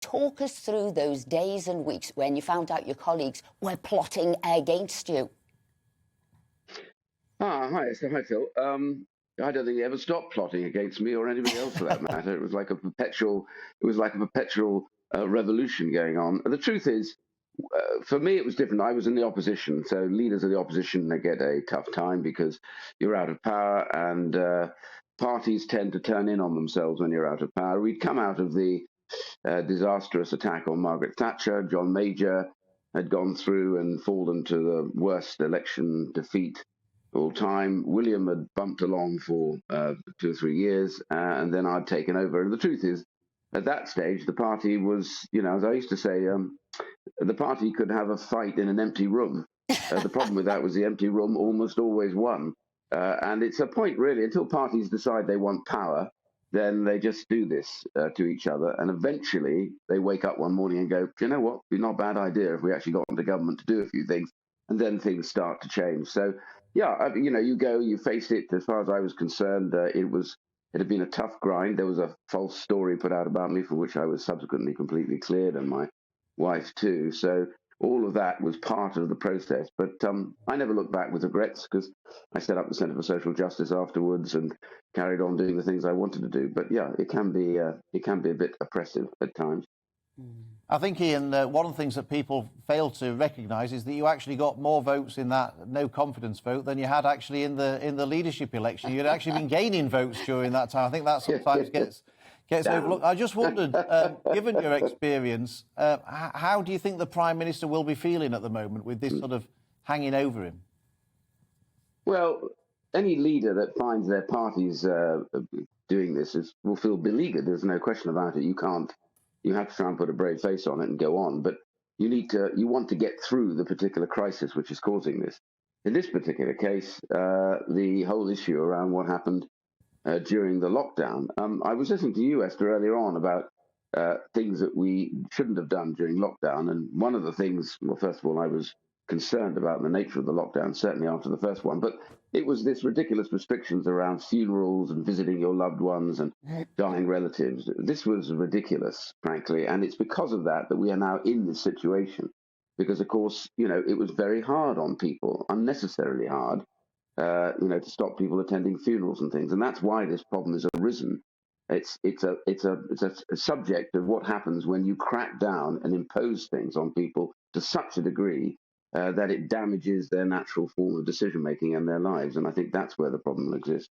Talk us through those days and weeks when you found out your colleagues were plotting against you. Hi, Phil. I don't think they ever stopped plotting against me or anybody else for that matter. It was like a perpetual, revolution going on. The truth is, for me, it was different. I was in the opposition, so leaders of the opposition, they get a tough time because you're out of power, and parties tend to turn in on themselves when you're out of power. We'd come out of the disastrous attack on Margaret Thatcher. John Major had gone through and fallen to the worst election defeat all time. William had bumped along for 2 or 3 years, and then I'd taken over. And the truth is, at that stage, the party was, as I used to say, the party could have a fight in an empty room. The problem with that was the empty room almost always won. And it's a point, really, until parties decide they want power, then they just do this to each other. And eventually they wake up one morning and go, do you know what? It'd be not a bad idea if we actually got into government to do a few things. And then things start to change. So, yeah, you face it. As far as I was concerned, it had been a tough grind. There was a false story put out about me for which I was subsequently completely cleared, and my wife too. So all of that was part of the process. But I never looked back with regrets because I set up the Centre for Social Justice afterwards and carried on doing the things I wanted to do. But yeah, it can be a bit oppressive at times. I think, Ian, one of the things that people fail to recognise is that you actually got more votes in that no confidence vote than you had actually in the leadership election. You'd actually been gaining votes during that time. I think that sometimes gets overlooked. I just wondered, given your experience, how do you think the Prime Minister will be feeling at the moment with this sort of hanging over him? Well, any leader that finds their parties doing this will feel beleaguered. There's no question about it. You have to try and put a brave face on it and go on, but you want to get through the particular crisis which is causing this. In this particular case, the whole issue around what happened during the lockdown. I was listening to you, Esther, earlier on about things that we shouldn't have done during lockdown, and one of the things, well, first of all, I was concerned about the nature of the lockdown, certainly after the first one, but it was this ridiculous restrictions around funerals and visiting your loved ones and dying relatives. This was ridiculous, frankly, and it's because of that we are now in this situation. Because, of course, it was very hard on people, unnecessarily hard, to stop people attending funerals and things, and that's why this problem has arisen. It's a subject of what happens when you crack down and impose things on people to such a degree that it damages their natural form of decision making and their lives, and I think that's where the problem exists.